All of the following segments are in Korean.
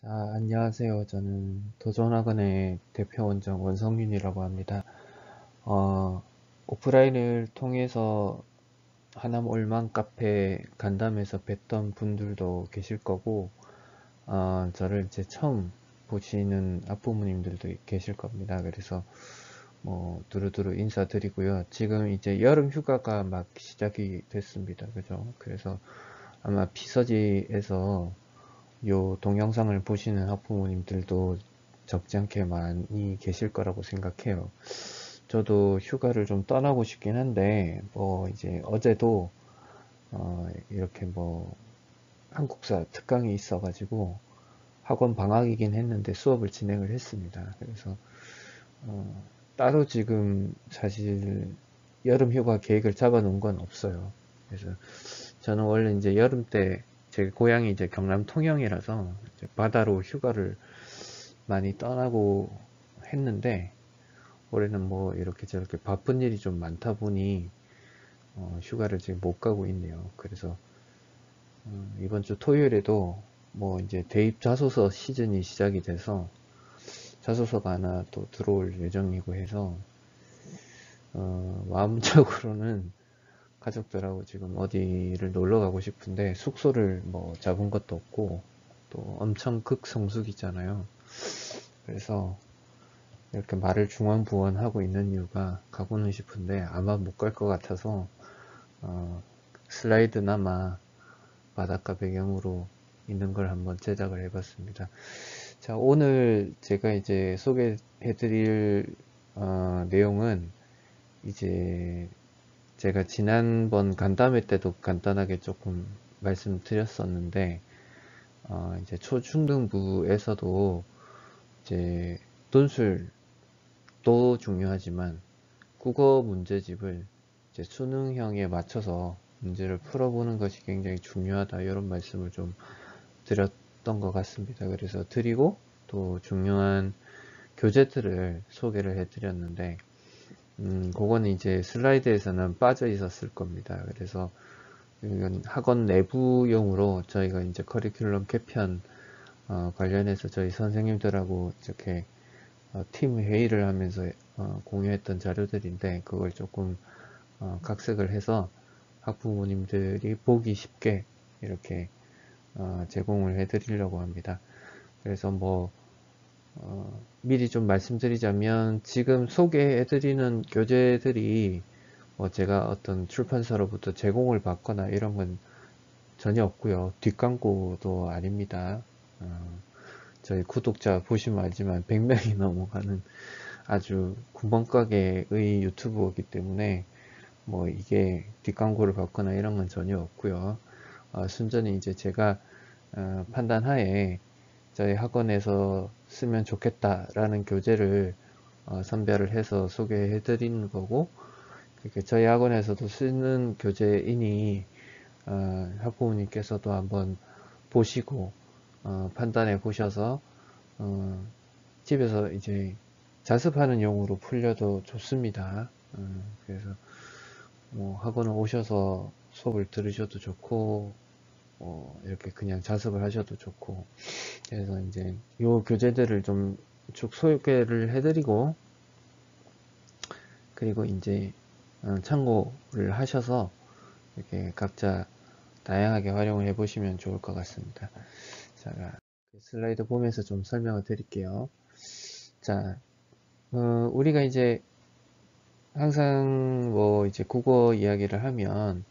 자, 안녕하세요. 저는 도전학원의 대표 원장 원성윤이라고 합니다. 오프라인을 통해서 하남 올망 카페 간담회에서 뵀던 분들도 계실 거고, 저를 이제 처음 보시는 학부모님들도 계실 겁니다. 그래서 뭐 두루두루 인사드리고요. 지금 이제 여름 휴가가 막 시작이 됐습니다. 그죠? 그래서 아마 피서지에서 요 동영상을 보시는 학부모님들도 적지 않게 많이 계실 거라고 생각해요. 저도 휴가를 좀 떠나고 싶긴 한데, 뭐, 이제 어제도, 이렇게 뭐, 한국사 특강이 있어가지고, 학원 방학이긴 했는데 수업을 진행을 했습니다. 그래서, 따로 지금 사실 여름 휴가 계획을 잡아 놓은 건 없어요. 그래서 저는 원래 이제 여름 때 제 고향이 이제 경남 통영이라서 이제 바다로 휴가를 많이 떠나고 했는데 올해는 뭐 이렇게 저렇게 바쁜 일이 좀 많다 보니 휴가를 지금 못 가고 있네요. 그래서 이번 주 토요일에도 뭐 이제 대입 자소서 시즌이 시작이 돼서 자소서가 하나 또 들어올 예정이고 해서 마음적으로는 가족들하고 지금 어디를 놀러 가고 싶은데 숙소를 뭐 잡은 것도 없고 또 엄청 극성수기잖아요. 그래서 이렇게 말을 중언부언하고 있는 이유가 가고는 싶은데 아마 못 갈 것 같아서 슬라이드나마 바닷가 배경으로 있는 걸 한번 제작을 해봤습니다. 자, 오늘 제가 이제 소개해드릴 내용은 이제 제가 지난번 간담회 때도 간단하게 조금 말씀드렸었는데 이제 초중등부에서도 이제 논술도 중요하지만 국어 문제집을 이제 수능형에 맞춰서 문제를 풀어보는 것이 굉장히 중요하다 이런 말씀을 좀 드렸던 것 같습니다. 그래서 드리고 또 중요한 교재들을 소개를 해드렸는데 그거는 이제 슬라이드에서는 빠져 있었을 겁니다. 그래서 이건 학원 내부용으로 저희가 이제 커리큘럼 개편 관련해서 저희 선생님들하고 이렇게 팀 회의를 하면서 공유했던 자료들인데 그걸 조금 각색을 해서 학부모님들이 보기 쉽게 이렇게 제공을 해 드리려고 합니다. 그래서 뭐 미리 좀 말씀드리자면 지금 소개해 드리는 교재들이 뭐 제가 어떤 출판사로부터 제공을 받거나 이런 건 전혀 없고요. 뒷광고도 아닙니다. 저희 구독자 보시면 알지만 100명이 넘어가는 아주 구멍가게의 유튜버이기 때문에 뭐 이게 뒷광고를 받거나 이런 건 전혀 없고요. 순전히 이제 제가 판단하에 저희 학원에서 쓰면 좋겠다라는 교재를 선별을 해서 소개해 드리는 거고 이렇게 저희 학원에서도 쓰는 교재이니 학부모님께서도 한번 보시고 판단해 보셔서 집에서 이제 자습하는 용으로 풀려도 좋습니다. 그래서 뭐 학원을 오셔서 수업을 들으셔도 좋고 이렇게 그냥 자습을 하셔도 좋고 그래서 이제 요 교재들을 좀 쭉 소개를 해드리고 그리고 이제 참고를 하셔서 이렇게 각자 다양하게 활용을 해 보시면 좋을 것 같습니다. 자, 슬라이드 보면서 좀 설명을 드릴게요. 자, 우리가 이제 항상 뭐 이제 국어 이야기를 하면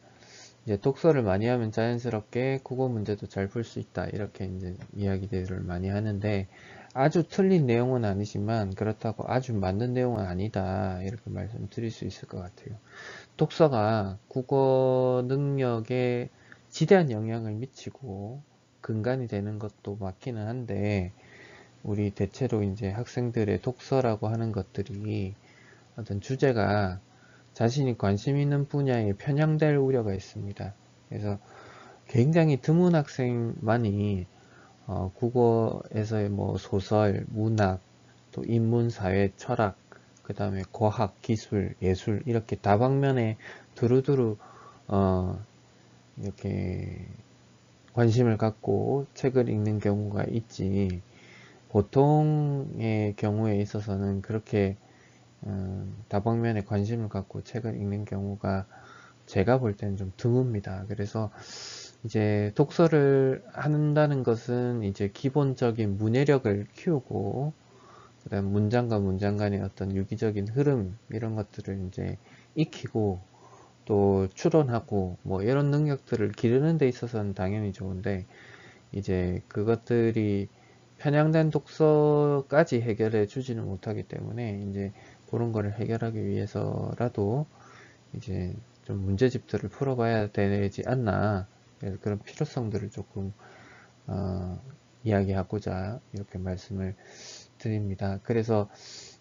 이제 독서를 많이 하면 자연스럽게 국어 문제도 잘 풀 수 있다 이렇게 이제 이야기들을 많이 하는데 아주 틀린 내용은 아니지만 그렇다고 아주 맞는 내용은 아니다 이렇게 말씀드릴 수 있을 것 같아요. 독서가 국어 능력에 지대한 영향을 미치고 근간이 되는 것도 맞기는 한데 우리 대체로 이제 학생들의 독서라고 하는 것들이 어떤 주제가 자신이 관심 있는 분야에 편향될 우려가 있습니다. 그래서 굉장히 드문 학생만이 국어에서의 뭐 소설, 문학, 또 인문, 사회, 철학, 그 다음에 과학, 기술, 예술 이렇게 다방면에 두루두루 이렇게 관심을 갖고 책을 읽는 경우가 있지, 보통의 경우에 있어서는 그렇게 다방면에 관심을 갖고 책을 읽는 경우가 제가 볼 때는 좀 드뭅니다. 그래서 이제 독서를 한다는 것은 이제 기본적인 문해력을 키우고, 그다음 문장과 문장 간의 어떤 유기적인 흐름 이런 것들을 이제 익히고 또 추론하고 뭐 이런 능력들을 기르는 데 있어서는 당연히 좋은데, 이제 그것들이 편향된 독서까지 해결해 주지는 못하기 때문에 이제 그런 거를 해결하기 위해서라도 이제 좀 문제집들을 풀어봐야 되지 않나. 그래서 그런 필요성들을 조금 이야기하고자 이렇게 말씀을 드립니다. 그래서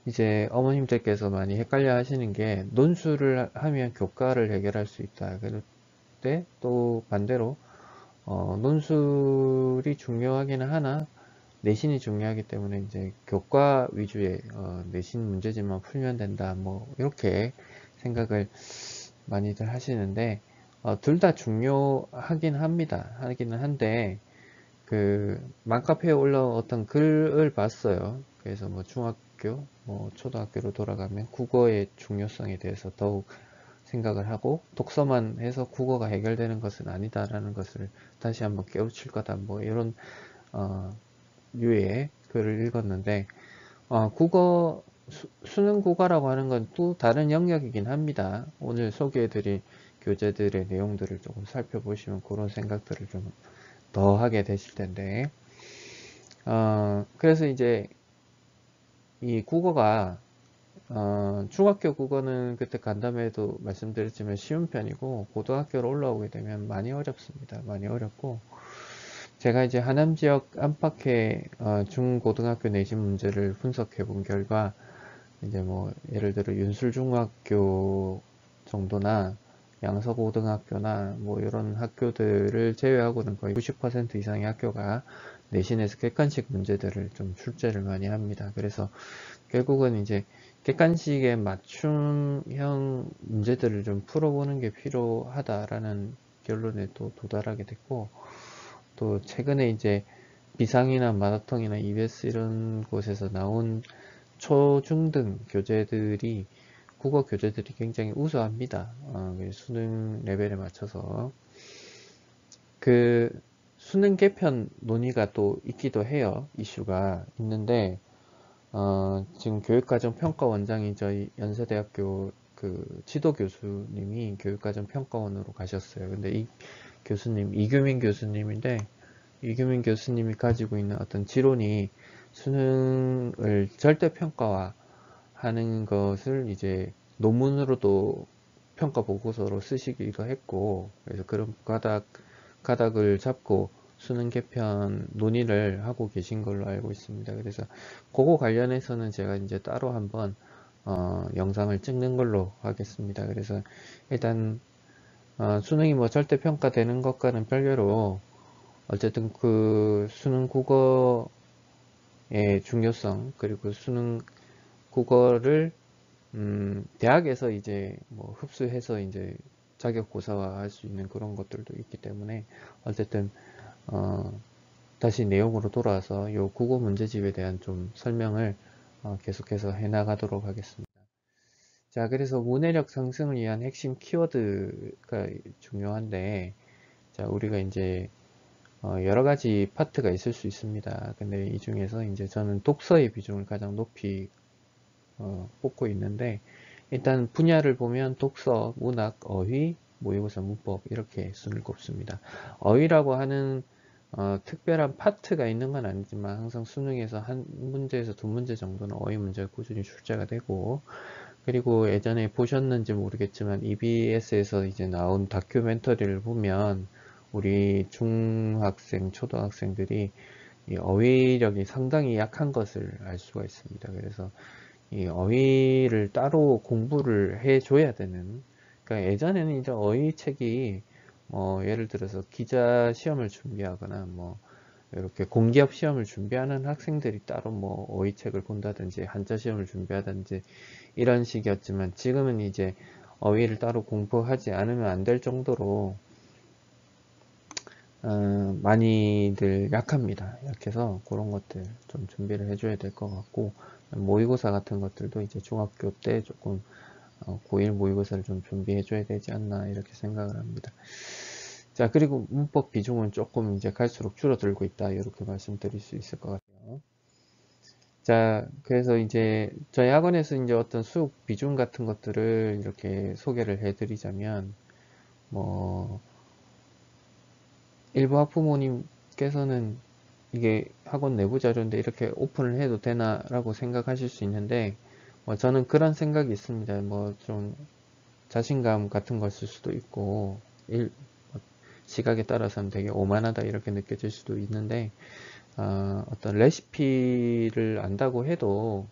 이제 어머님들께서 많이 헷갈려 하시는 게, 논술을 하면 교과를 해결할 수 있다. 그럴 때 또 반대로 논술이 중요하기는 하나 내신이 중요하기 때문에 이제 교과 위주의 내신 문제집만 풀면 된다, 뭐 이렇게 생각을 많이들 하시는데, 둘 다 중요하긴 합니다. 하기는 한데, 그 맘카페에 올라온 어떤 글을 봤어요. 그래서 뭐 중학교, 뭐 초등학교로 돌아가면 국어의 중요성에 대해서 더욱 생각을 하고, 독서만 해서 국어가 해결되는 것은 아니다라는 것을 다시 한번 깨우칠 거다, 뭐 이런 어, 류의 글을 읽었는데, 국어 수능 국어라고 하는 건 또 다른 영역이긴 합니다. 오늘 소개해드릴 교재들의 내용들을 조금 살펴보시면 그런 생각들을 좀 더 하게 되실 텐데, 그래서 이제 이 국어가 중학교 국어는 그때 간담회에도 말씀드렸지만 쉬운 편이고, 고등학교로 올라오게 되면 많이 어렵습니다. 많이 어렵고, 제가 이제 하남 지역 안팎의 중고등학교 내신 문제를 분석해 본 결과, 이제 뭐 예를 들어 윤술중학교 정도나 양서고등학교나 뭐 이런 학교들을 제외하고는 거의 90% 이상의 학교가 내신에서 객관식 문제들을 좀 출제를 많이 합니다. 그래서 결국은 이제 객관식에 맞춤형 문제들을 좀 풀어보는 게 필요하다라는 결론에 또 도달하게 됐고, 또 최근에 이제 비상이나 마라톤이나 EBS 이런 곳에서 나온 초중등 교재들이, 국어 교재들이 굉장히 우수합니다. 수능 레벨에 맞춰서 그 수능 개편 논의가 또 있기도 해요. 이슈가 있는데, 지금 교육과정평가원장이 저희 연세대학교 그 지도 교수님이 교육과정평가원으로 가셨어요. 근데 이 교수님, 이규민 교수님인데, 이규민 교수님이 가지고 있는 어떤 지론이 수능을 절대평가화 하는 것을 이제 논문으로도 평가 보고서로 쓰시기도 했고, 그래서 그런 가닥을 잡고 수능 개편 논의를 하고 계신 걸로 알고 있습니다. 그래서 그거 관련해서는 제가 이제 따로 한번 영상을 찍는 걸로 하겠습니다. 그래서 일단 수능이 뭐 절대평가 되는 것과는 별개로 어쨌든 그 수능 국어의 중요성, 그리고 수능 국어를 대학에서 이제 뭐 흡수해서 이제 자격 고사화 할 수 있는 그런 것들도 있기 때문에, 어쨌든 다시 내용으로 돌아와서 요 국어 문제집에 대한 좀 설명을 계속해서 해 나가도록 하겠습니다. 자, 그래서 문해력 상승을 위한 핵심 키워드가 중요한데, 자, 우리가 이제 여러 가지 파트가 있을 수 있습니다. 근데 이 중에서 이제 저는 독서의 비중을 가장 높이 뽑고 있는데, 일단 분야를 보면 독서, 문학, 어휘, 모의고사, 문법 이렇게 순을 꼽습니다. 어휘라고 하는 특별한 파트가 있는 건 아니지만, 항상 수능에서 한 문제에서 두 문제 정도는 어휘 문제가 꾸준히 출제가 되고, 그리고 예전에 보셨는지 모르겠지만 EBS에서 이제 나온 다큐멘터리를 보면 우리 중학생, 초등학생들이 이 어휘력이 상당히 약한 것을 알 수가 있습니다. 그래서 이 어휘를 따로 공부를 해줘야 되는, 그러니까 예전에는 이제 어휘 책이 예를 들어서 기자 시험을 준비하거나 뭐 이렇게 공기업 시험을 준비하는 학생들이 따로 뭐 어휘 책을 본다든지 한자 시험을 준비하든지 이런 식이었지만, 지금은 이제 어휘를 따로 공부하지 않으면 안 될 정도로 많이들 약합니다. 약해서 그런 것들 좀 준비를 해줘야 될 것 같고, 모의고사 같은 것들도 이제 중학교 때 조금 고1 모의고사를 좀 준비해줘야 되지 않나 이렇게 생각을 합니다. 자, 그리고 문법 비중은 조금 이제 갈수록 줄어들고 있다 이렇게 말씀드릴 수 있을 것 같아요. 자, 그래서 이제 저희 학원에서 이제 어떤 수업 비중 같은 것들을 이렇게 소개를 해드리자면, 뭐 일부 학부모님께서는 이게 학원 내부 자료인데 이렇게 오픈을 해도 되나 라고 생각하실 수 있는데, 저는 그런 생각이 있습니다. 뭐 좀 자신감 같은 걸 쓸 수도 있고, 시각에 따라서는 되게 오만하다 이렇게 느껴질 수도 있는데, 어떤 레시피를 안다고 해도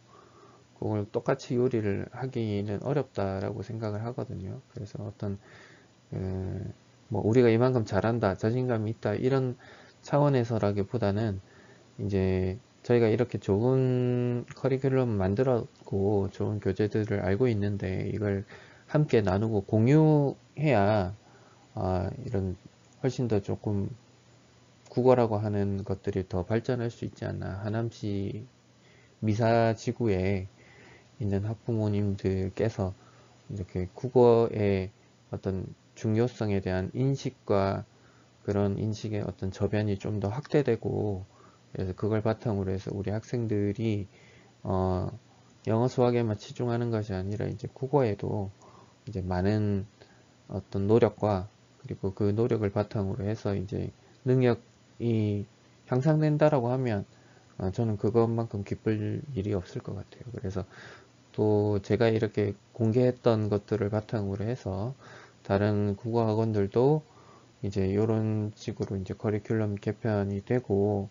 그걸 똑같이 요리를 하기는 어렵다라고 생각을 하거든요. 그래서 어떤 뭐 우리가 이만큼 잘한다, 자신감이 있다 이런 차원에서라기보다는 이제 저희가 이렇게 좋은 커리큘럼 만들었고 좋은 교재들을 알고 있는데 이걸 함께 나누고 공유해야 이런 훨씬 더 조금 국어라고 하는 것들이 더 발전할 수 있지 않나. 하남시 미사지구에 있는 학부모님들께서 이렇게 국어의 어떤 중요성에 대한 인식과 그런 인식의 어떤 저변이 좀 더 확대되고, 그래서 그걸 바탕으로 해서 우리 학생들이 어, 영어 수학에만 치중하는 것이 아니라 이제 국어에도 이제 많은 어떤 노력과 그리고 그 노력을 바탕으로 해서 이제 능력이 향상된다라고 하면 저는 그것만큼 기쁠 일이 없을 것 같아요. 그래서 또 제가 이렇게 공개했던 것들을 바탕으로 해서 다른 국어 학원들도 이제 이런 식으로 이제 커리큘럼 개편이 되고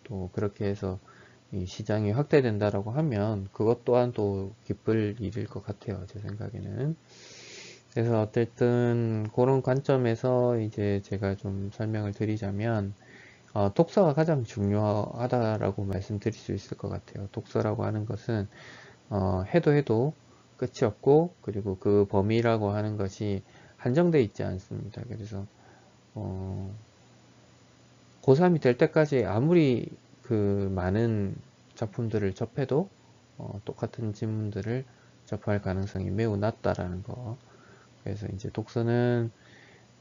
또 그렇게 해서 이 시장이 확대된다라고 하면 그것 또한 또 기쁠 일일 것 같아요. 제 생각에는. 그래서 어쨌든 그런 관점에서 이제 제가 좀 설명을 드리자면 독서가 가장 중요하다라고 말씀드릴 수 있을 것 같아요. 독서라고 하는 것은 해도 끝이 없고 그리고 그 범위라고 하는 것이 한정되어 있지 않습니다. 그래서 고3이 될 때까지 아무리 그 많은 작품들을 접해도 똑같은 지문들을 접할 가능성이 매우 낮다라는 거. 그래서 이제 독서는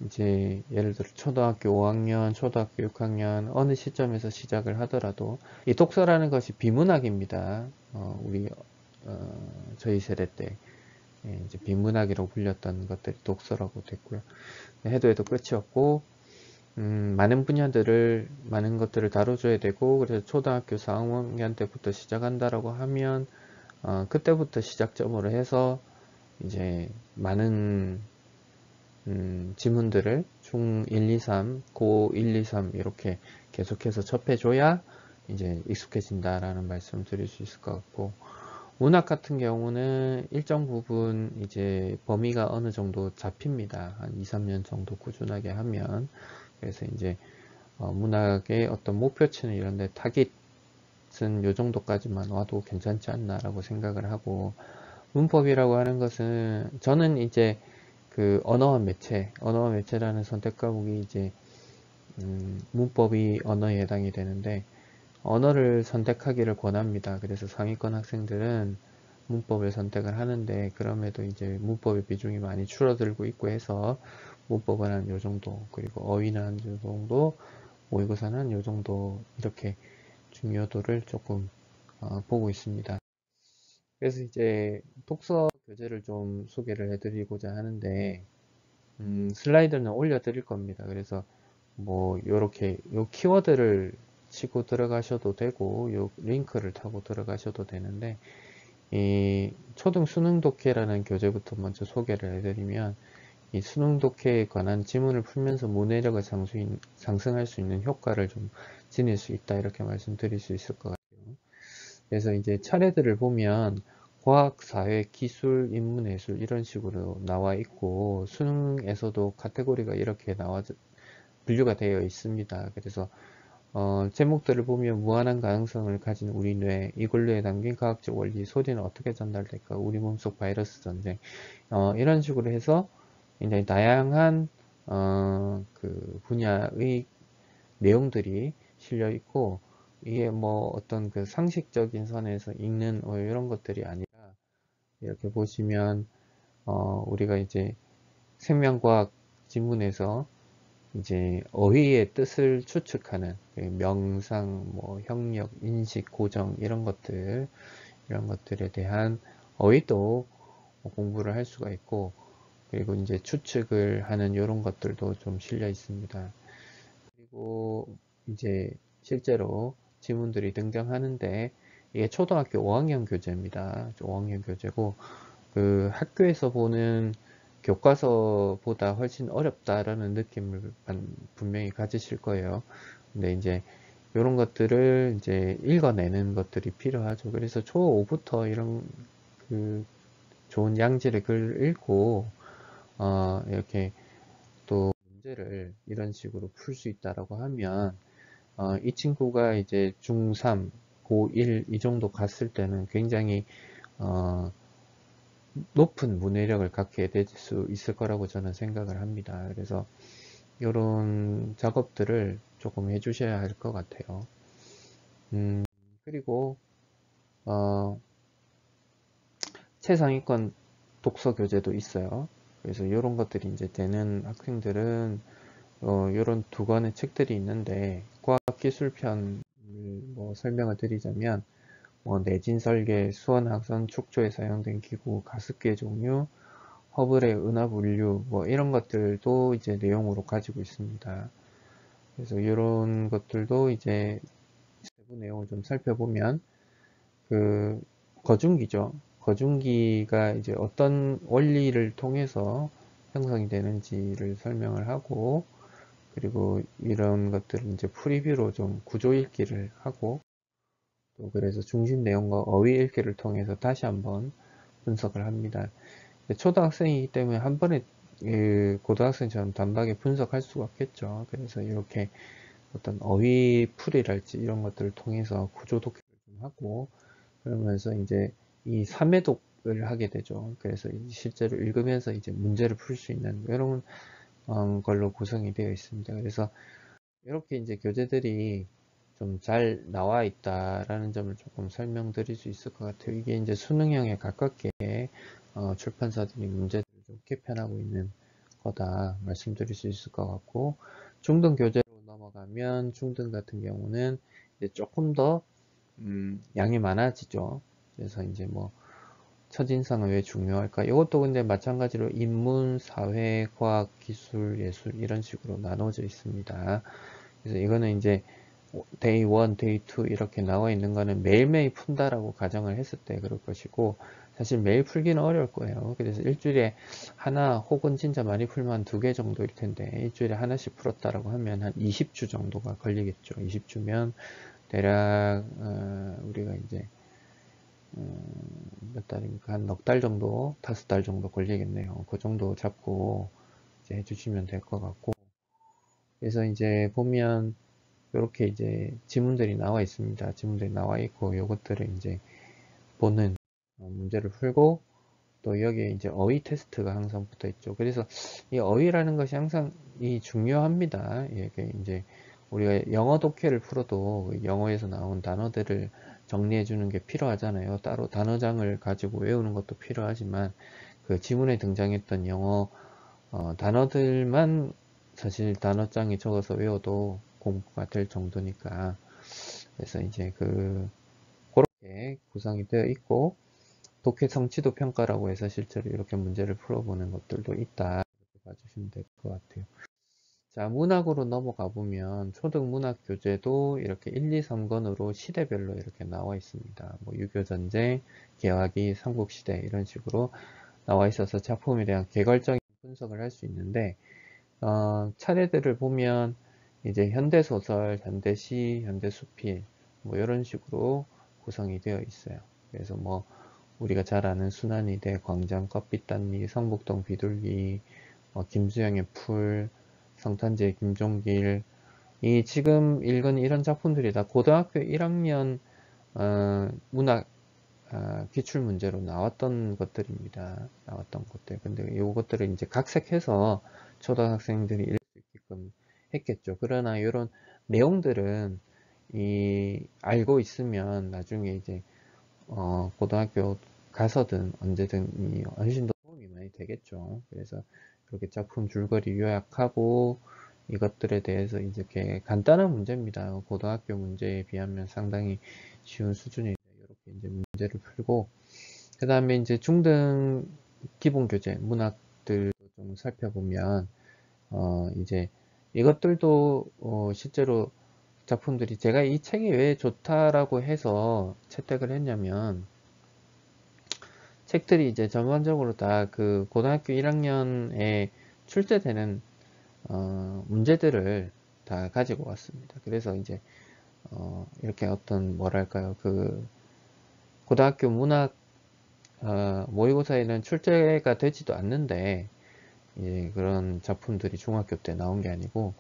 이제 예를 들어 초등학교 5학년, 초등학교 6학년 어느 시점에서 시작을 하더라도 이 독서라는 것이 비문학입니다. 우리 저희 세대 때 이제 비문학이라고 불렸던 것들이 독서라고 됐고요. 해도 끝이 없고 많은 분야들을 많은 것들을 다뤄줘야 되고 그래서 초등학교 4학년 때부터 시작한다라고 하면 그때부터 시작점으로 해서 이제 많은 지문들을 중 1, 2, 3, 고 1, 2, 3 이렇게 계속해서 접해줘야 이제 익숙해진다라는 말씀을 드릴 수 있을 것 같고 문학 같은 경우는 일정 부분 이제 범위가 어느 정도 잡힙니다. 한 2, 3년 정도 꾸준하게 하면 그래서 이제 문학의 어떤 목표치는 이런데 타깃은 요 정도까지만 와도 괜찮지 않나라고 생각을 하고 문법이라고 하는 것은 저는 이제 그 언어와 매체라는 선택 과목이 이제 문법이 언어에 해당이 되는데 언어를 선택하기를 권합니다. 그래서 상위권 학생들은 문법을 선택을 하는데 그럼에도 이제 문법의 비중이 많이 줄어들고 있고 해서 문법은 한 요 정도 그리고 어휘는 한 요 정도 모의고사는 한 요 정도 이렇게 중요도를 조금 보고 있습니다. 그래서 이제 독서 교재를 좀 소개를 해드리고자 하는데 슬라이드는 올려드릴 겁니다. 그래서 뭐 요렇게 요 키워드를 치고 들어가셔도 되고 요 링크를 타고 들어가셔도 되는데 이 초등 수능 독해라는 교재부터 먼저 소개를 해드리면 이 수능 독해에 관한 지문을 풀면서 문해력을 상승할 수 있는 효과를 좀 지닐 수 있다 이렇게 말씀드릴 수 있을 것 같아요. 그래서 이제 차례들을 보면 과학, 사회, 기술, 인문예술 이런 식으로 나와 있고 수능에서도 카테고리가 이렇게 분류가 되어 있습니다. 그래서 제목들을 보면 무한한 가능성을 가진 우리 뇌, 이 근류에 담긴 과학적 원리, 소리는 어떻게 전달될까, 우리 몸속 바이러스 전쟁, 이런 식으로 해서 굉장히 다양한 그 분야의 내용들이 실려 있고, 이게 뭐 어떤 그 상식적인 선에서 읽는 이런 것들이 아니라, 이렇게 보시면 우리가 이제 생명과학 지문에서 이제 어휘의 뜻을 추측하는 그 명상, 뭐 형역, 인식, 고정 이런 것들에 대한 어휘도 공부를 할 수가 있고, 그리고 이제 추측을 하는 이런 것들도 좀 실려 있습니다. 그리고 이제 실제로 지문들이 등장하는데, 이게 초등학교 5학년 교재입니다. 5학년 교재고, 그 학교에서 보는 교과서보다 훨씬 어렵다라는 느낌을 분명히 가지실 거예요. 근데 이제 이런 것들을 이제 읽어내는 것들이 필요하죠. 그래서 초5부터 이런 그 좋은 양질의 글을 읽고 이렇게 또 문제를 이런 식으로 풀 수 있다라고 하면 이 친구가 이제 중3, 고1 이 정도 갔을 때는 굉장히 높은 문해력을 갖게 될 수 있을 거라고 저는 생각을 합니다. 그래서 이런 작업들을 조금 해주셔야 할 것 같아요. 그리고 최상위권 독서 교재도 있어요. 그래서 이런 것들이 이제 되는 학생들은 이런 두 권의 책들이 있는데, 과학기술편을 뭐 설명을 드리자면 내진 설계, 수원학선 축조에 사용된 기구, 가습기의 종류, 허블의 은하 분류 뭐 이런 것들도 이제 내용으로 가지고 있습니다. 그래서 이런 것들도 이제 세부 내용을 좀 살펴보면 그 거중기죠. 거중기가 이제 어떤 원리를 통해서 형성이 되는지를 설명을 하고, 그리고 이런 것들을 이제 프리뷰로 좀 구조 읽기를 하고, 또 그래서 중심 내용과 어휘 읽기를 통해서 다시 한번 분석을 합니다. 초등학생이기 때문에 한 번에 고등학생처럼 단박에 분석할 수가 없겠죠. 그래서 이렇게 어떤 어휘 풀이랄지 이런 것들을 통해서 구조 독해를 좀 하고, 그러면서 이제 이 3회독을 하게 되죠. 그래서 실제로 읽으면서 이제 문제를 풀 수 있는 이런 걸로 구성이 되어 있습니다. 그래서 이렇게 이제 교재들이 좀 잘 나와 있다라는 점을 조금 설명드릴 수 있을 것 같아요. 이게 이제 수능형에 가깝게 출판사들이 문제들을 좀 개편하고 있는 거다 말씀드릴 수 있을 것 같고, 중등 교재로 넘어가면 중등 같은 경우는 이제 조금 더 양이 많아지죠. 그래서 이제 뭐 첫인상은 왜 중요할까? 이것도 근데 마찬가지로 인문, 사회, 과학, 기술, 예술 이런 식으로 나눠져 있습니다. 그래서 이거는 이제 데이 1, 데이 2 이렇게 나와 있는 거는 매일매일 푼다라고 가정을 했을 때 그럴 것이고, 사실 매일 풀기는 어려울 거예요. 그래서 일주일에 하나 혹은 진짜 많이 풀면 2개 정도일 텐데, 일주일에 하나씩 풀었다라고 하면 한 20주 정도가 걸리겠죠. 20주면 대략 우리가 이제 몇 달입니까? 한 넉 달 정도, 5달 정도 걸리겠네요. 그 정도 잡고 이제 해주시면 될 것 같고, 그래서 이제 보면 이렇게 이제 지문들이 나와 있습니다. 지문들이 나와 있고, 요것들을 이제 보는 문제를 풀고, 또 여기에 이제 어휘 테스트가 항상 붙어 있죠. 그래서 이 어휘라는 것이 항상 중요합니다. 이게 이제 우리가 영어 독해를 풀어도 영어에서 나온 단어들을 정리해 주는 게 필요하잖아요. 따로 단어장을 가지고 외우는 것도 필요하지만, 그 지문에 등장했던 영어 단어들만 사실 단어장에 적어서 외워도 공부가 될 정도니까. 그래서 이제 그렇게 구성이 되어 있고, 독해 성취도 평가라고 해서 실제로 이렇게 문제를 풀어보는 것들도 있다, 이렇게 봐주시면 될 것 같아요. 자, 문학으로 넘어가 보면 초등 문학 교재도 이렇게 1, 2, 3권으로 시대별로 이렇게 나와 있습니다. 뭐 유교전쟁, 개화기, 삼국시대 이런 식으로 나와 있어서 작품에 대한 개괄적인 분석을 할 수 있는데, 차례들을 보면 이제 현대소설, 현대시, 현대수필 뭐 이런 식으로 구성이 되어 있어요. 그래서 뭐 우리가 잘 아는 순환이대, 광장 껍빛단리, 성북동 비둘기, 김수영의 풀, 성탄제 김종길, 이 지금 읽은 이런 작품들이 다 고등학교 1학년 문학 기출 문제로 나왔던 것들입니다. 나왔던 것들. 근데 이것들을 이제 각색해서 초등학생들이 읽을 수 있게끔 했겠죠. 그러나 이런 내용들은 알고 있으면 나중에 이제 고등학교 가서든 언제든 훨씬 더 도움이 많이 되겠죠. 그래서 이렇게 작품 줄거리 요약하고 이것들에 대해서 이제 이렇게 간단한 문제입니다. 고등학교 문제에 비하면 상당히 쉬운 수준에 이렇게 이제 문제를 풀고, 그 다음에 이제 중등 기본 교재 문학들 좀 살펴보면 이제 이것들도 실제로 작품들이, 제가 이 책이 왜 좋다라고 해서 채택을 했냐면, 책들이 이제 전반적으로 다 그 고등학교 1학년에 출제되는 문제들을 다 가지고 왔습니다. 그래서 이제 이렇게 어떤 뭐랄까요, 그 고등학교 문학 모의고사에는 출제가 되지도 않는데 이제 그런 작품들이 중학교 때 나온 게 아니고,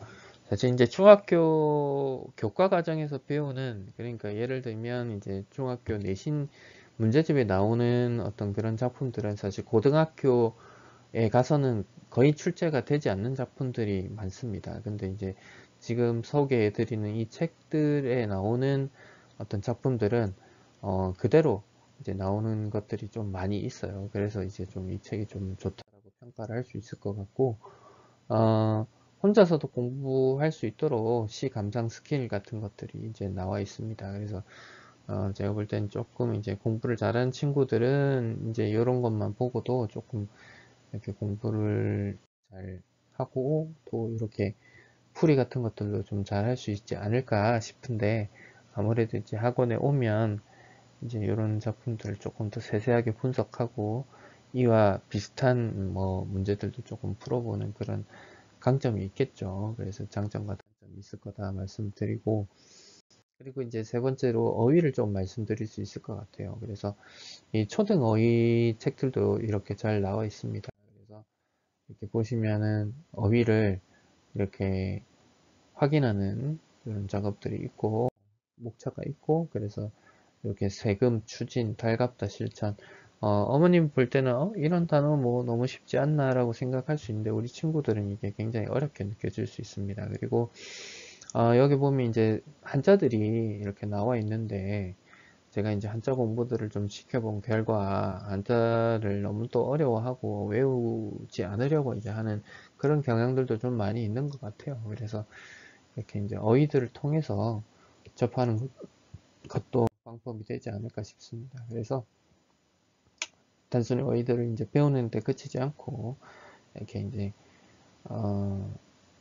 사실 이제 중학교 교과 과정에서 배우는, 그러니까 예를 들면 이제 중학교 내신 문제집에 나오는 어떤 그런 작품들은 사실 고등학교에 가서는 거의 출제가 되지 않는 작품들이 많습니다. 근데 이제 지금 소개해 드리는 이 책들에 나오는 어떤 작품들은 그대로 이제 나오는 것들이 좀 많이 있어요. 그래서 이제 좀 이 책이 좀 좋다라고 평가를 할 수 있을 것 같고, 어, 혼자서도 공부할 수 있도록 시 감상 스킬 같은 것들이 이제 나와 있습니다. 그래서 제가 볼 땐 조금 이제 공부를 잘하는 친구들은 이제 이런 것만 보고도 조금 이렇게 공부를 잘 하고, 또 이렇게 풀이 같은 것들도 좀 잘 할 수 있지 않을까 싶은데, 아무래도 이제 학원에 오면 이제 이런 작품들을 조금 더 세세하게 분석하고 이와 비슷한 뭐 문제들도 조금 풀어보는 그런 강점이 있겠죠. 그래서 장점과 단점이 있을 거다 말씀드리고, 그리고 이제 세 번째로 어휘를 좀 말씀드릴 수 있을 것 같아요. 그래서 이 초등 어휘 책들도 이렇게 잘 나와 있습니다. 그래서 이렇게 보시면은 어휘를 이렇게 확인하는 이런 작업들이 있고, 목차가 있고, 그래서 이렇게 세금, 추진, 달갑다, 실천. 어머님 볼 때는 이런 단어 뭐 너무 쉽지 않나 라고 생각할 수 있는데, 우리 친구들은 이게 굉장히 어렵게 느껴질 수 있습니다. 그리고 여기 보면 이제 한자들이 이렇게 나와 있는데, 제가 이제 한자 공부들을 좀 시켜본 결과 한자를 너무 또 어려워하고 외우지 않으려고 이제 하는 그런 경향들도 좀 많이 있는 것 같아요. 그래서 이렇게 이제 어휘들을 통해서 접하는 것도 방법이 되지 않을까 싶습니다. 그래서 단순히 어휘들을 이제 배우는 데 그치지 않고 이렇게 이제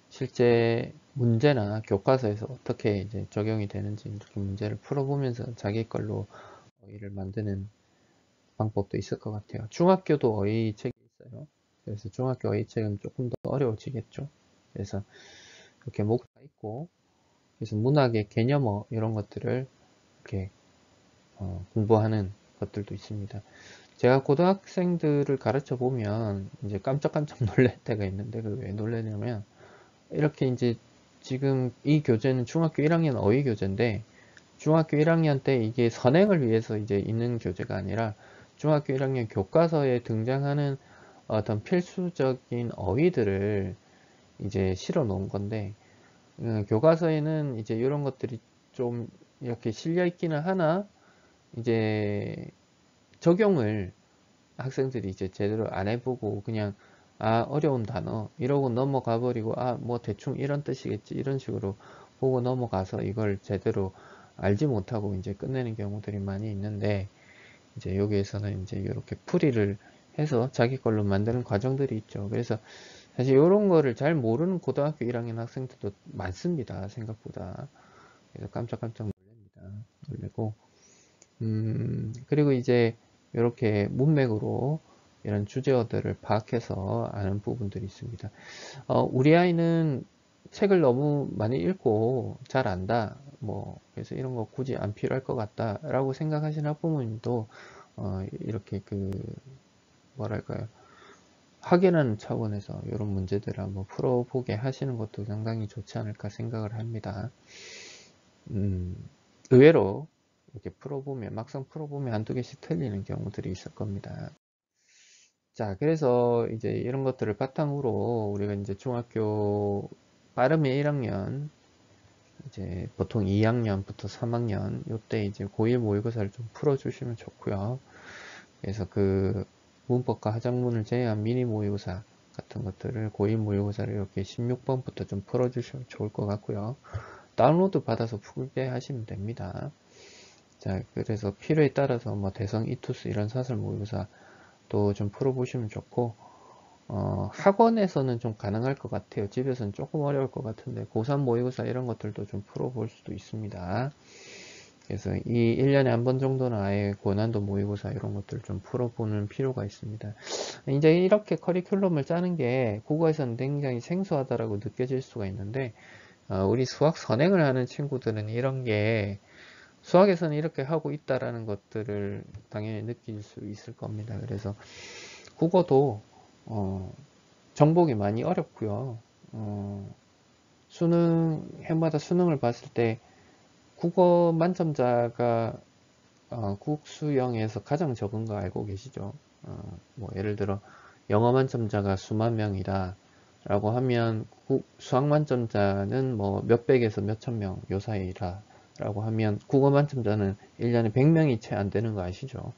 실제 문제나 교과서에서 어떻게 이제 적용이 되는지 이렇게 문제를 풀어보면서 자기 걸로 어휘를 만드는 방법도 있을 것 같아요. 중학교도 어휘책이 있어요. 그래서 중학교 어휘책은 조금 더 어려워지겠죠. 그래서 이렇게 목차 있고, 그래서 문학의 개념어 이런 것들을 이렇게 공부하는 것들도 있습니다. 제가 고등학생들을 가르쳐 보면 이제 깜짝깜짝 놀랄 때가 있는데, 그 왜 놀라냐면, 이렇게 이제 지금 이 교재는 중학교 1학년 어휘 교재인데, 중학교 1학년 때 이게 선행을 위해서 이제 있는 교재가 아니라 중학교 1학년 교과서에 등장하는 어떤 필수적인 어휘들을 이제 실어 놓은 건데, 교과서에는 이제 이런 것들이 좀 이렇게 실려 있기는 하나, 이제 적용을 학생들이 이제 제대로 안 해보고 그냥 어려운 단어 이러고 넘어가 버리고, 뭐 대충 이런 뜻이겠지 이런 식으로 보고 넘어가서 이걸 제대로 알지 못하고 이제 끝내는 경우들이 많이 있는데, 이제 여기에서는 이제 이렇게 풀이를 해서 자기 걸로 만드는 과정들이 있죠. 그래서 사실 이런 거를 잘 모르는 고등학교 1학년 학생들도 많습니다. 생각보다. 그래서 깜짝깜짝 놀랍니다. 놀래고, 그리고 이제 이렇게 문맥으로 이런 주제어들을 파악해서 아는 부분들이 있습니다. 우리 아이는 책을 너무 많이 읽고 잘 안다. 뭐, 그래서 이런 거 굳이 안 필요할 것 같다. 라고 생각하시는 학부모님도, 이렇게 뭐랄까요. 확인하는 차원에서 이런 문제들을 한번 풀어보게 하시는 것도 상당히 좋지 않을까 생각을 합니다. 의외로 이렇게 풀어보면, 막상 풀어보면 한두 개씩 틀리는 경우들이 있을 겁니다. 자, 그래서 이제 이런 것들을 바탕으로 우리가 이제 중학교 빠르면 1학년 이제 보통 2학년부터 3학년 요때 이제 고1 모의고사를 좀 풀어주시면 좋고요. 그래서 그 문법과 하작문을 제외한 미니 모의고사 같은 것들을 고1 모의고사를 이렇게 16번부터 좀 풀어주시면 좋을 것 같고요. 다운로드 받아서 풀게 하시면 됩니다. 자, 그래서 필요에 따라서 뭐 대성 이투스 이런 사설 모의고사 또 좀 풀어보시면 좋고, 학원에서는 좀 가능할 것 같아요. 집에서는 조금 어려울 것 같은데 고3 모의고사 이런 것들도 좀 풀어볼 수도 있습니다. 그래서 이 1년에 한 번 정도는 아예 고난도 모의고사 이런 것들 좀 풀어보는 필요가 있습니다. 이제 이렇게 커리큘럼을 짜는 게 국어에서는 굉장히 생소하다라고 느껴질 수가 있는데, 우리 수학 선행을 하는 친구들은 이런 게 수학에서는 이렇게 하고 있다라는 것들을 당연히 느낄 수 있을 겁니다. 그래서 국어도 정복이 많이 어렵고요. 수능 해마다 수능을 봤을 때 국어 만점자가 국수형에서 가장 적은 거 알고 계시죠? 뭐 예를 들어 영어 만점자가 수만 명이다 라고 하면 수학 만점자는 뭐 몇백에서 몇천 명 요 사이라 라고 하면 국어 만점자는 1년에 100명이 채 안 되는 거 아시죠?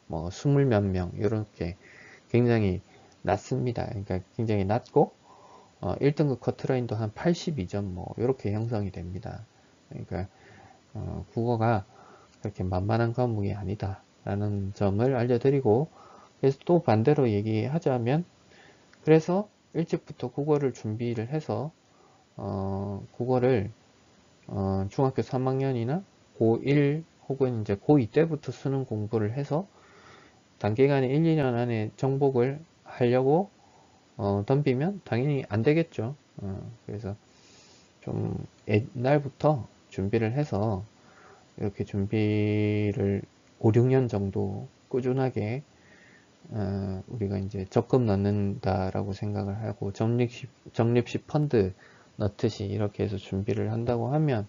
뭐 20 몇 명 이렇게 굉장히 낮습니다. 그러니까 굉장히 낮고 1등급 커트라인도 한 82점 뭐 이렇게 형성이 됩니다. 그러니까 국어가 그렇게 만만한 과목이 아니다 라는 점을 알려드리고, 그래서 또 반대로 얘기하자면, 그래서 일찍부터 국어를 준비를 해서 국어를 중학교 3학년이나 고1 혹은 이제 고2 때부터 수능 공부를 해서 단기간에 1, 2년 안에 정복을 하려고 덤비면 당연히 안 되겠죠. 그래서 좀 옛날부터 준비를 해서 이렇게 준비를 5, 6년 정도 꾸준하게 우리가 이제 적금 넣는다라고 생각을 하고 적립식 펀드 넣듯이 이렇게 해서 준비를 한다고 하면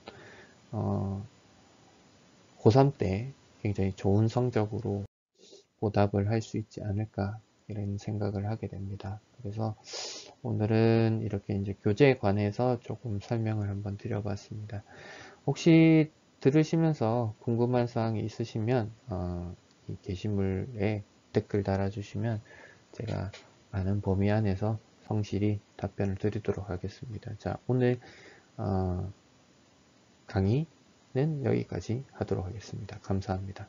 고3 때 굉장히 좋은 성적으로 보답을 할 수 있지 않을까 이런 생각을 하게 됩니다. 그래서 오늘은 이렇게 이제 교재에 관해서 조금 설명을 한번 드려봤습니다. 혹시 들으시면서 궁금한 사항이 있으시면 이 게시물에 댓글 달아주시면 제가 아는 범위 안에서 성실히 답변을 드리도록 하겠습니다. 자, 오늘 강의는 여기까지 하도록 하겠습니다. 감사합니다.